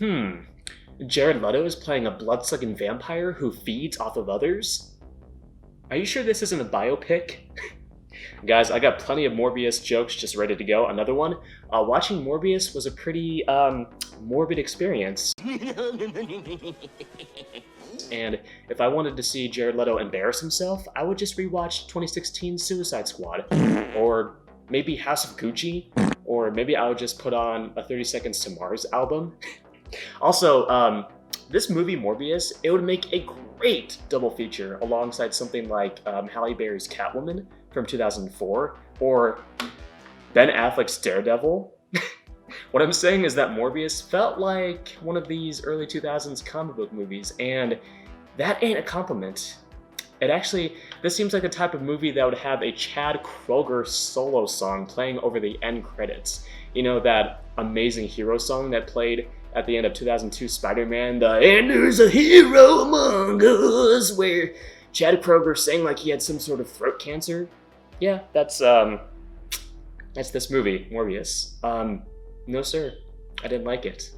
Hmm. Jared Leto is playing a blood-sucking vampire who feeds off of others? Are you sure this isn't a biopic? Guys, I got plenty of Morbius jokes just ready to go. Another one. Watching Morbius was a pretty morbid experience. And if I wanted to see Jared Leto embarrass himself, I would just rewatch 2016 Suicide Squad. Or maybe House of Gucci. Or maybe I would just put on a 30 Seconds to Mars album. Also, this movie, Morbius, it would make a great double feature alongside something like Halle Berry's Catwoman from 2004, or Ben Affleck's Daredevil. What I'm saying is that Morbius felt like one of these early 2000s comic book movies, and that ain't a compliment. This seems like the type of movie that would have a Chad Kroeger solo song playing over the end credits. You know, that amazing hero song that played at the end of 2002 Spider-Man, "And there's a hero among us," where Chad Kroeger sang like he had some sort of throat cancer. Yeah, that's this movie, Morbius. No sir, I didn't like it.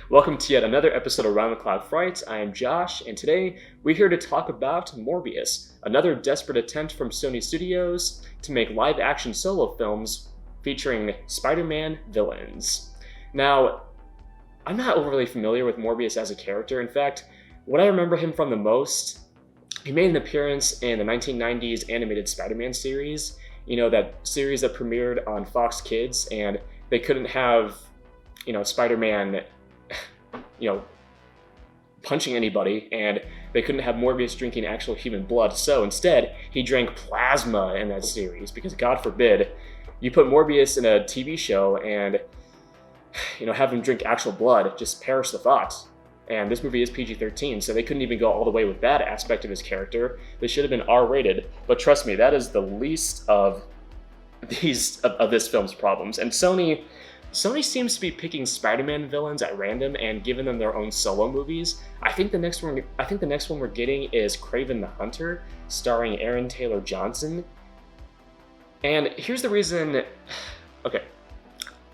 Welcome to yet another episode of Round the Clock Frights. I am Josh, and today we're here to talk about Morbius, another desperate attempt from Sony Studios to make live-action solo films featuring Spider-Man villains. Now, I'm not overly familiar with Morbius as a character. In fact, what I remember him from the most, he made an appearance in the 1990s animated Spider-Man series. You know, that series that premiered on Fox Kids, and they couldn't have, Spider-Man, punching anybody, and they couldn't have Morbius drinking actual human blood. So instead, he drank plasma in that series, because God forbid, you put Morbius in a TV show and have him drink actual blood, just perish the thought. And this movie is PG-13, so they couldn't even go all the way with that aspect of his character. They should have been R-rated, but trust me, that is the least of this film's problems. And Sony seems to be picking Spider-Man villains at random and giving them their own solo movies. I think the next one we're getting is Kraven the Hunter, starring Aaron Taylor Johnson. And here's the reason. Okay.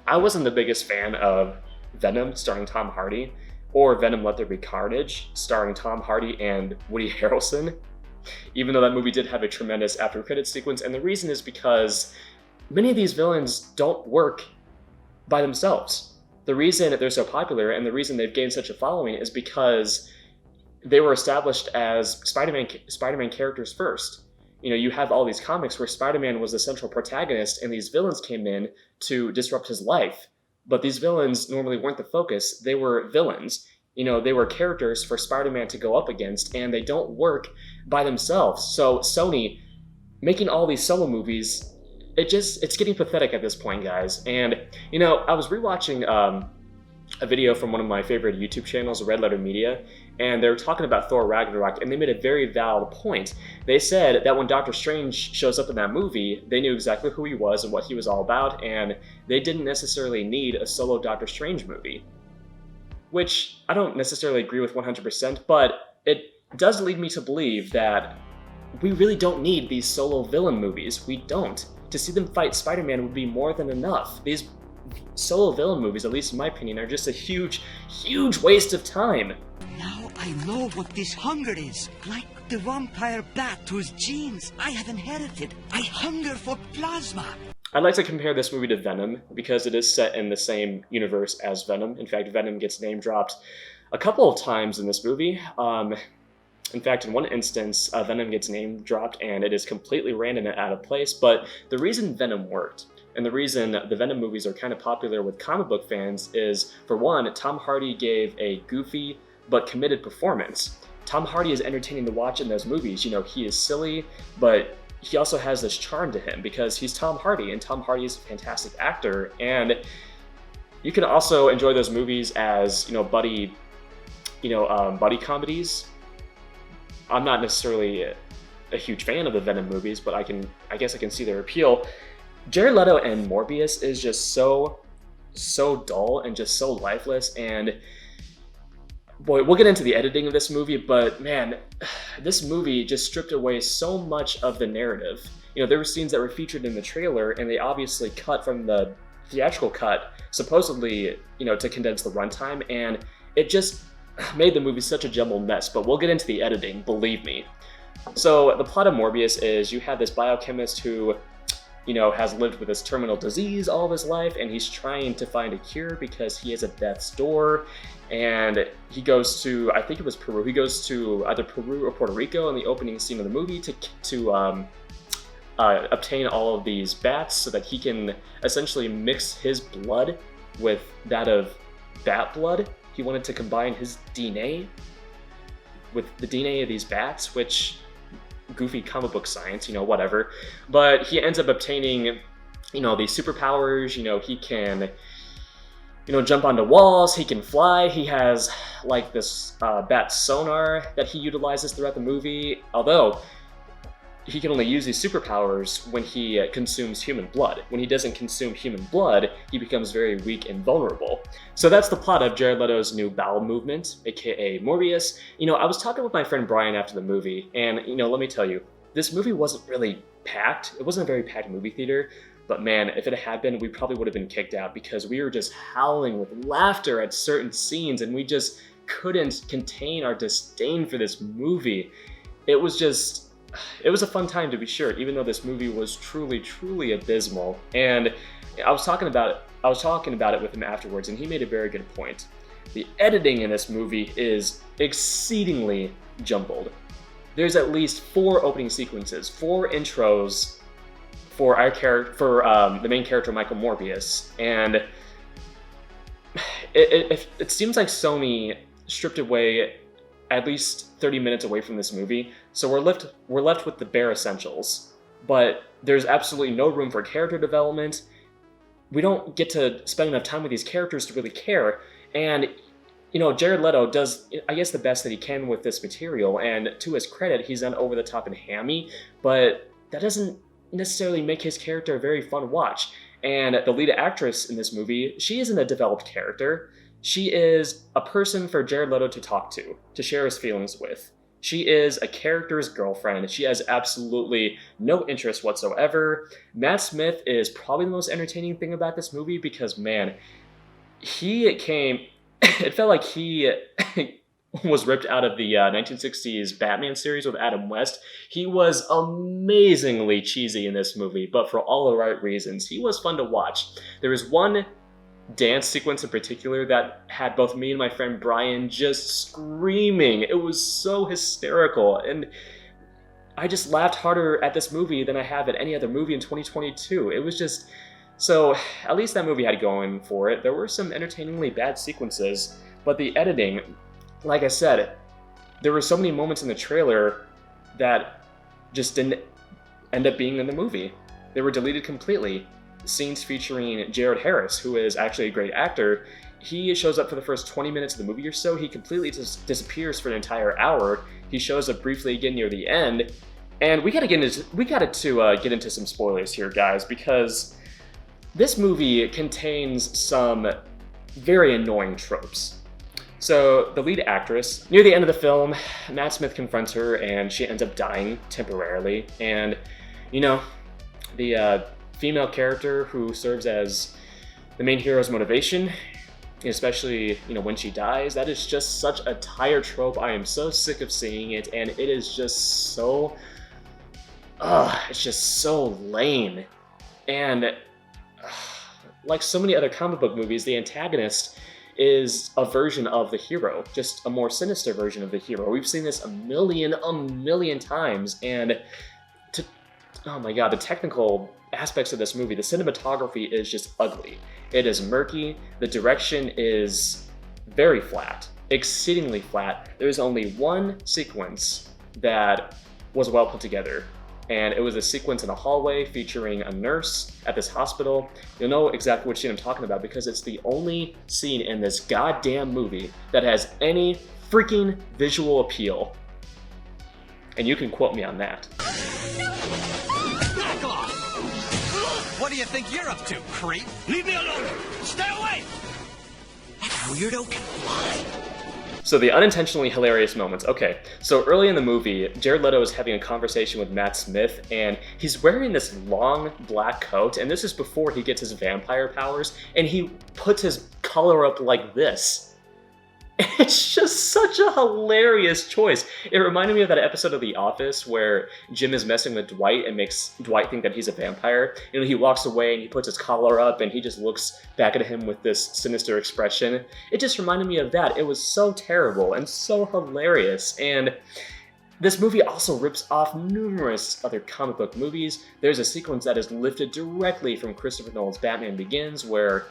I wasn't the biggest fan of Venom starring Tom Hardy, or Venom Let There Be Carnage starring Tom Hardy and Woody Harrelson, even though that movie did have a tremendous after credits sequence. And the reason is because many of these villains don't work by themselves. The reason that they're so popular and the reason they've gained such a following is because they were established as Spider-Man characters first. You have all these comics where Spider-Man was the central protagonist and these villains came in to disrupt his life. But these villains normally weren't the focus. They were villains. They were characters for Spider-Man to go up against, and they don't work by themselves. So Sony making all these solo movies, it's getting pathetic at this point, guys. And, I was rewatching a video from one of my favorite YouTube channels, Red Letter Media, and they were talking about Thor Ragnarok, and they made a very valid point. They said that when Doctor Strange shows up in that movie, they knew exactly who he was and what he was all about, and they didn't necessarily need a solo Doctor Strange movie. Which I don't necessarily agree with 100%, but it does lead me to believe that we really don't need these solo villain movies. We don't. To see them fight Spider-Man would be more than enough. These solo villain movies, at least in my opinion, are just a huge, huge waste of time. Now I know what this hunger is. Like the vampire bat whose genes I have inherited. I hunger for plasma. I'd like to compare this movie to Venom because it is set in the same universe as Venom. In fact, Venom gets name dropped a couple of times in this movie. In fact, in one instance, Venom gets name dropped and it is completely random and out of place. But the reason Venom worked, and the reason the Venom movies are kind of popular with comic book fans is, for one, Tom Hardy gave a goofy but committed performance. Tom Hardy is entertaining to watch in those movies. He is silly, but he also has this charm to him because he's Tom Hardy, and Tom Hardy is a fantastic actor. And you can also enjoy those movies as, buddy comedies. I'm not necessarily a huge fan of the Venom movies, but I guess I can see their appeal. Jared Leto and Morbius is just so dull and just so lifeless, and boy, we'll get into the editing of this movie, but man, this movie just stripped away so much of the narrative. There were scenes that were featured in the trailer, and they obviously cut from the theatrical cut, supposedly, to condense the runtime, and it just made the movie such a jumbled mess, but we'll get into the editing, believe me. So the plot of Morbius is you have this biochemist who, has lived with this terminal disease all of his life, and he's trying to find a cure because he has a death's door, and he goes to, I think it was Peru, he goes to either Peru or Puerto Rico in the opening scene of the movie to obtain all of these bats so that he can essentially mix his blood with that of bat blood. He wanted to combine his DNA with the DNA of these bats, which, goofy comic book science, whatever. But he ends up obtaining, these superpowers. He can, jump onto walls, he can fly, he has, like, this bat sonar that he utilizes throughout the movie, although he can only use these superpowers when he consumes human blood. When he doesn't consume human blood, he becomes very weak and vulnerable. So that's the plot of Jared Leto's new bowel movement, aka Morbius. I was talking with my friend Brian after the movie, and let me tell you, this movie wasn't really packed. It wasn't a very packed movie theater, but man, if it had been, we probably would have been kicked out because we were just howling with laughter at certain scenes, and we just couldn't contain our disdain for this movie. It was a fun time, to be sure, even though this movie was truly, truly abysmal. And I was talking about it with him afterwards, and he made a very good point. The editing in this movie is exceedingly jumbled. There's at least 4 opening sequences, 4 intros for the main character, Michael Morbius, and it seems like Sony stripped away at least 30 minutes away from this movie, so we're left with the bare essentials. But there's absolutely no room for character development. We don't get to spend enough time with these characters to really care. And Jared Leto does, I guess, the best that he can with this material, and to his credit, he's done over the top and hammy, but that doesn't necessarily make his character a very fun watch. And the lead actress in this movie, she isn't a developed character. She is a person for Jared Leto to talk to share his feelings with. She is a character's girlfriend. She has absolutely no interest whatsoever. Matt Smith is probably the most entertaining thing about this movie because, man, it felt like he was ripped out of the 1960s Batman series with Adam West. He was amazingly cheesy in this movie, but for all the right reasons. He was fun to watch. There was one dance sequence in particular that had both me and my friend Brian just screaming. It was so hysterical, and I just laughed harder at this movie than I have at any other movie in 2022. It was just... So, at least that movie had going for it. There were some entertainingly bad sequences, but the editing, like I said, there were so many moments in the trailer that just didn't end up being in the movie. They were deleted completely. Scenes featuring Jared Harris, who is actually a great actor, he shows up for the first 20 minutes of the movie or so. He completely disappears for an entire hour. He shows up briefly again near the end, and we got to get into some spoilers here, guys, because this movie contains some very annoying tropes. So the lead actress, near the end of the film, Matt Smith confronts her, and she ends up dying temporarily. And the female character who serves as the main hero's motivation, especially when she dies, that is just such a tired trope. I am so sick of seeing it, and it is just so it's just so lame. And like so many other comic book movies, the antagonist is a version of the hero, just a more sinister version of the hero. We've seen this a million times, and oh my god, the technical aspects of this movie, the cinematography is just ugly. It is murky, the direction is very flat, exceedingly flat. There's only one sequence that was well put together, and it was a sequence in a hallway featuring a nurse at this hospital. You'll know exactly which scene I'm talking about because it's the only scene in this goddamn movie that has any freaking visual appeal. And you can quote me on that. Back off! What do you think you're up to, creep? Leave me alone! Stay away! That weirdo can fly. So the unintentionally hilarious moments. Okay, so early in the movie, Jared Leto is having a conversation with Matt Smith, and he's wearing this long black coat, and this is before he gets his vampire powers, and he puts his collar up like this. It's just such a hilarious choice. It reminded me of that episode of The Office where Jim is messing with Dwight and makes Dwight think that he's a vampire. You know, he walks away and he puts his collar up and he just looks back at him with this sinister expression. It just reminded me of that. It was so terrible and so hilarious. And this movie also rips off numerous other comic book movies. There's a sequence that is lifted directly from Christopher Nolan's Batman Begins where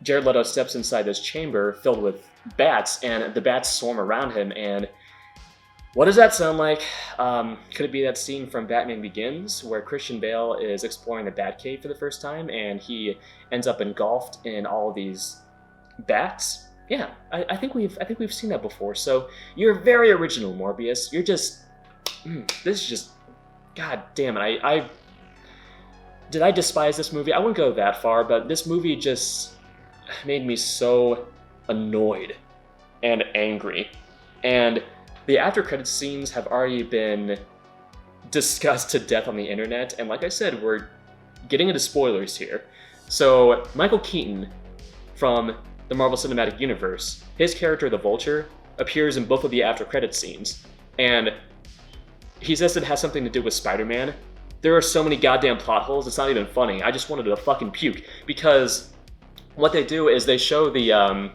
Jared Leto steps inside this chamber filled with bats, and the bats swarm around him, and what does that sound like? Could it be that scene from Batman Begins where Christian Bale is exploring the Batcave for the first time, and he ends up engulfed in all of these bats? Yeah, I think we've seen that before. So you're very original, Morbius. You're just, this is just, god damn it. Did I despise this movie? I wouldn't go that far, but this movie just made me so annoyed and angry. And the after credits scenes have already been discussed to death on the internet, and like I said, we're getting into spoilers here. So Michael Keaton from the Marvel Cinematic Universe, his character the Vulture appears in both of the after credits scenes, and he says it has something to do with Spider-Man. There are so many goddamn plot holes, it's not even funny. I just wanted to fucking puke, because what they do is they show the,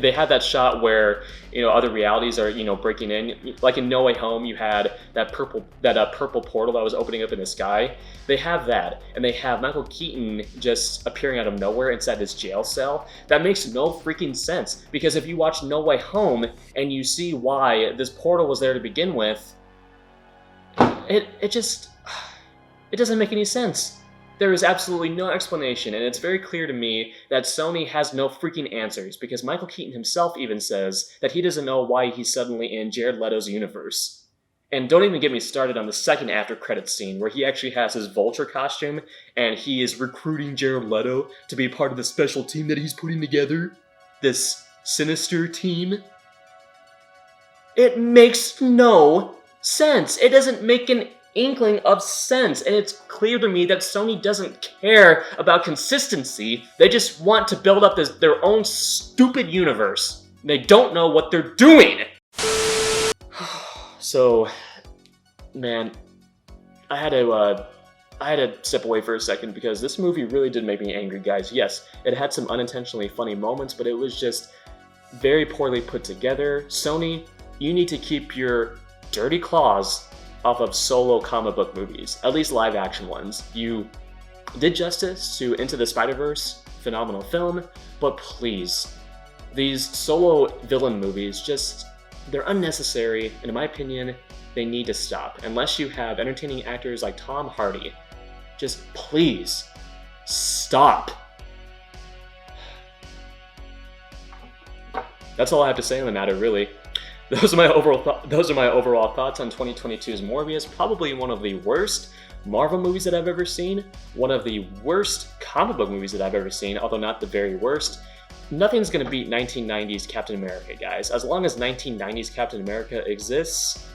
they had that shot where, you know, other realities are, you know, breaking in. Like in No Way Home, you had that purple portal that was opening up in the sky. They have that, and they have Michael Keaton just appearing out of nowhere inside this jail cell. That makes no freaking sense, because if you watch No Way Home and you see why this portal was there to begin with, it doesn't make any sense. There is absolutely no explanation, and it's very clear to me that Sony has no freaking answers, because Michael Keaton himself even says that he doesn't know why he's suddenly in Jared Leto's universe. And don't even get me started on the second after credits scene, where he actually has his Vulture costume, and he is recruiting Jared Leto to be part of the special team that he's putting together. This sinister team. It makes no sense. It doesn't make an inkling of sense, and it's clear to me that Sony doesn't care about consistency. They just want to build up their own stupid universe. They don't know what they're doing. So, man, I had to step away for a second, because this movie really did make me angry, guys. Yes, it had some unintentionally funny moments, but it was just very poorly put together. Sony, you need to keep your dirty claws off of solo comic book movies, at least live action ones. You did justice to Into the Spider-Verse, phenomenal film, but please, these solo villain movies they're unnecessary, and in my opinion, they need to stop. Unless you have entertaining actors like Tom Hardy, just please stop. That's all I have to say on the matter, really. Those are my overall thoughts on 2022's Morbius. Probably one of the worst Marvel movies that I've ever seen. One of the worst comic book movies that I've ever seen, although not the very worst. Nothing's gonna beat 1990s Captain America, guys. As long as 1990s Captain America exists,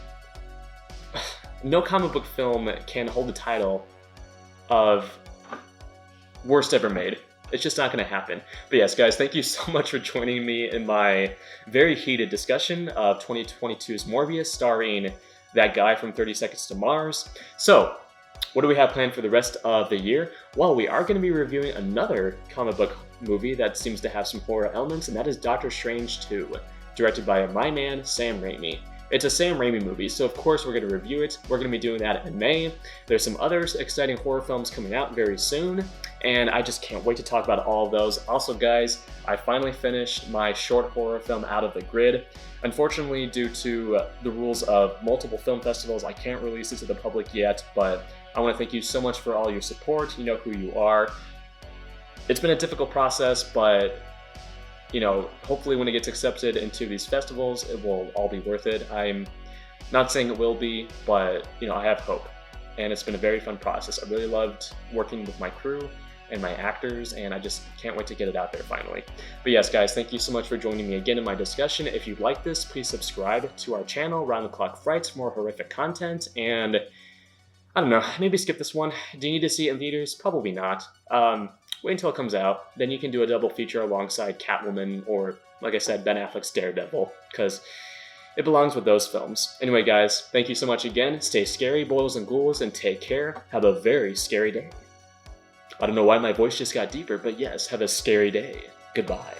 no comic book film can hold the title of worst ever made. It's just not going to happen. But yes, guys, thank you so much for joining me in my very heated discussion of 2022's Morbius, starring that guy from 30 Seconds to Mars. So, what do we have planned for the rest of the year? Well, we are going to be reviewing another comic book movie that seems to have some horror elements, and that is Doctor Strange 2, directed by my man, Sam Raimi. It's a Sam Raimi movie, so of course we're going to review it. We're going to be doing that in May. There's some other exciting horror films coming out very soon, and I just can't wait to talk about all of those. Also, guys, I finally finished my short horror film Out of the Grid. Unfortunately, due to the rules of multiple film festivals, I can't release it to the public yet, but I want to thank you so much for all your support. You know who you are. It's been a difficult process, but you know, hopefully when it gets accepted into these festivals, it will all be worth it. I'm not saying it will be, but you know, I have hope. And it's been a very fun process. I really loved working with my crew, and my actors, and I just can't wait to get it out there finally. But yes, guys, thank you so much for joining me again in my discussion. If you like this, please subscribe to our channel, Round the Clock Frights, for more horrific content, and I don't know, maybe skip this one. Do you need to see it in theaters? Probably not. Wait until it comes out, then you can do a double feature alongside Catwoman or, like I said, Ben Affleck's Daredevil, because it belongs with those films. Anyway, guys, thank you so much again. Stay scary, boils and ghouls, and take care. Have a very scary day. I don't know why my voice just got deeper, but yes, have a scary day. Goodbye.